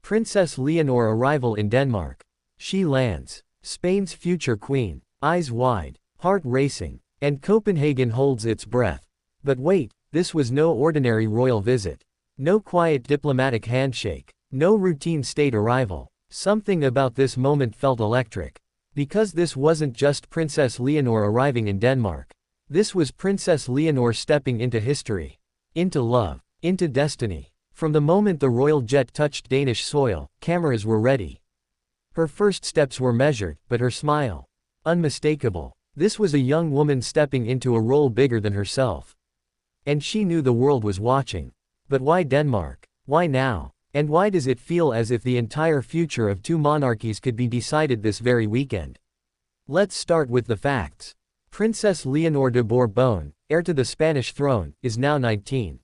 Princess Leonor arrival in Denmark. She lands. Spain's future queen, eyes wide, heart racing, and Copenhagen holds its breath. But wait, this was no ordinary royal visit. No quiet diplomatic handshake. No routine state arrival. Something about this moment felt electric. Because this wasn't just Princess Leonor arriving in Denmark. This was Princess Leonor stepping into history. Into love. Into destiny. From the moment the royal jet touched Danish soil, cameras were ready. Her first steps were measured, but her smile, unmistakable. This was a young woman stepping into a role bigger than herself. And she knew the world was watching. But why Denmark? Why now? And why does it feel as if the entire future of two monarchies could be decided this very weekend? Let's start with the facts. Princess Leonor de Bourbon, heir to the Spanish throne, is now 19.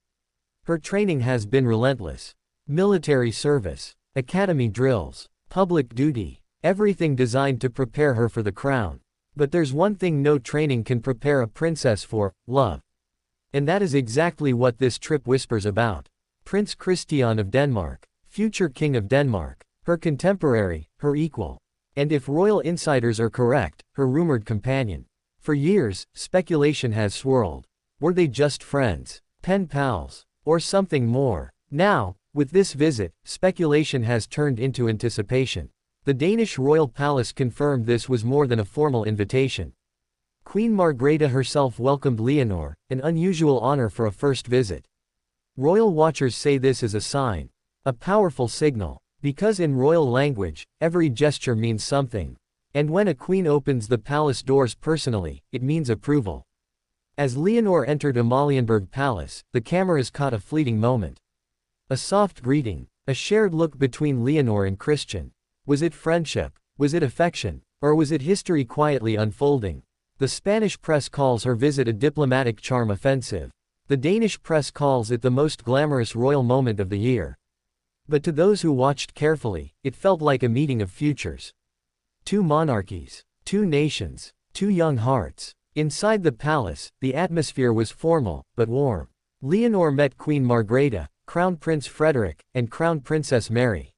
Her training has been relentless. Military service, academy drills, public duty, everything designed to prepare her for the crown. But there's one thing no training can prepare a princess for: love. And that is exactly what this trip whispers about. Prince Christian of Denmark, future king of Denmark, her contemporary, her equal. And if royal insiders are correct, her rumored companion. For years, speculation has swirled. Were they just friends? Pen pals? Or something more? Now, with this visit, speculation has turned into anticipation. The Danish royal palace confirmed this was more than a formal invitation. Queen Margrethe herself welcomed Leonor, an unusual honor for a first visit. Royal watchers say this is a sign. A powerful signal. Because in royal language, every gesture means something. And when a queen opens the palace doors personally, it means approval. As Leonor entered Amalienborg Palace, the cameras caught a fleeting moment. A soft greeting, a shared look between Leonor and Christian. Was it friendship? Was it affection? Or was it history quietly unfolding? The Spanish press calls her visit a diplomatic charm offensive. The Danish press calls it the most glamorous royal moment of the year. But to those who watched carefully, it felt like a meeting of futures. Two monarchies, two nations, two young hearts. Inside the palace, the atmosphere was formal, but warm. Leonor met Queen Margrethe, Crown Prince Frederick, and Crown Princess Mary.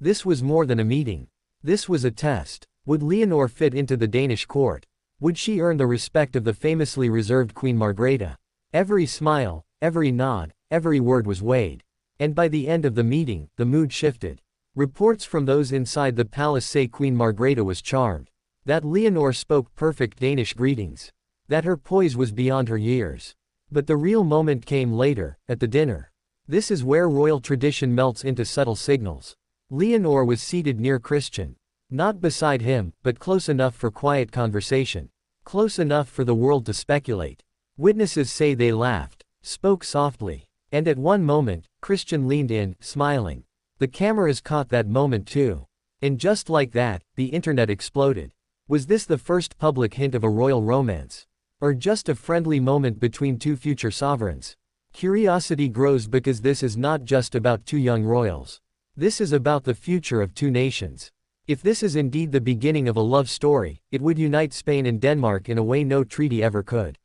This was more than a meeting. This was a test. Would Leonor fit into the Danish court? Would she earn the respect of the famously reserved Queen Margrethe? Every smile, every nod, every word was weighed. And by the end of the meeting, the mood shifted. Reports from those inside the palace say Queen Margrethe was charmed. That Leonor spoke perfect Danish greetings. That her poise was beyond her years. But the real moment came later, at the dinner. This is where royal tradition melts into subtle signals. Leonor was seated near Christian. Not beside him, but close enough for quiet conversation. Close enough for the world to speculate. Witnesses say they laughed, spoke softly. And at one moment, Christian leaned in, smiling. The cameras caught that moment too. And just like that, the internet exploded. Was this the first public hint of a royal romance? Or just a friendly moment between two future sovereigns? Curiosity grows because this is not just about two young royals. This is about the future of two nations. If this is indeed the beginning of a love story, it would unite Spain and Denmark in a way no treaty ever could.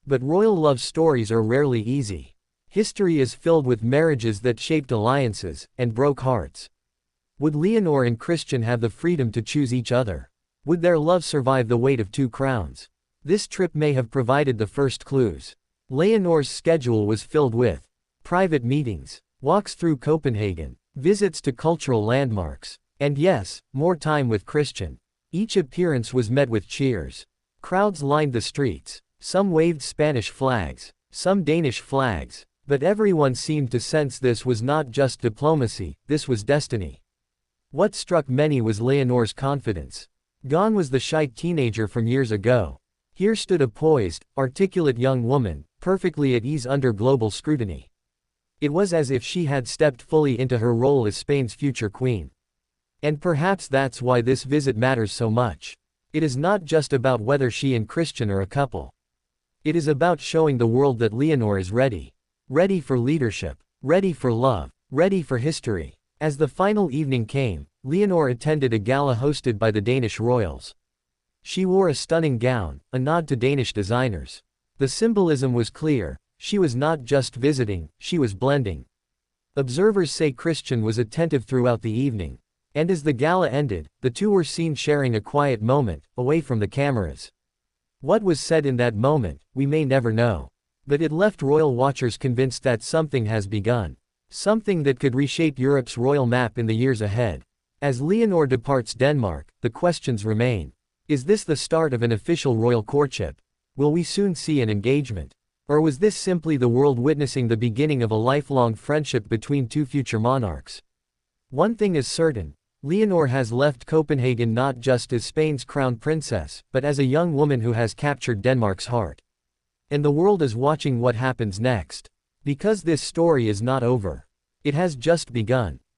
But royal love stories are rarely easy. History is filled with marriages that shaped alliances, and broke hearts. Would Leonor and Christian have the freedom to choose each other? Would their love survive the weight of two crowns? This trip may have provided the first clues. Leonor's schedule was filled with private meetings, walks through Copenhagen, visits to cultural landmarks, and yes, more time with Christian. Each appearance was met with cheers. Crowds lined the streets. Some waved Spanish flags, some Danish flags, but everyone seemed to sense this was not just diplomacy, this was destiny. What struck many was Leonor's confidence. Gone was the shy teenager from years ago. Here stood a poised, articulate young woman, perfectly at ease under global scrutiny. It was as if she had stepped fully into her role as Spain's future queen. And perhaps that's why this visit matters so much. It is not just about whether she and Christian are a couple. It is about showing the world that Leonor is ready. Ready for leadership. Ready for love. Ready for history. As the final evening came, Leonor attended a gala hosted by the Danish royals. She wore a stunning gown, a nod to Danish designers. The symbolism was clear. She was not just visiting, she was blending. Observers say Christian was attentive throughout the evening. And as the gala ended, the two were seen sharing a quiet moment, away from the cameras. What was said in that moment, we may never know. But it left royal watchers convinced that something has begun. Something that could reshape Europe's royal map in the years ahead. As Leonor departs Denmark, the questions remain. Is this the start of an official royal courtship? Will we soon see an engagement? Or was this simply the world witnessing the beginning of a lifelong friendship between two future monarchs? One thing is certain. Leonor has left Copenhagen not just as Spain's crown princess, but as a young woman who has captured Denmark's heart. And the world is watching what happens next. Because this story is not over. It has just begun.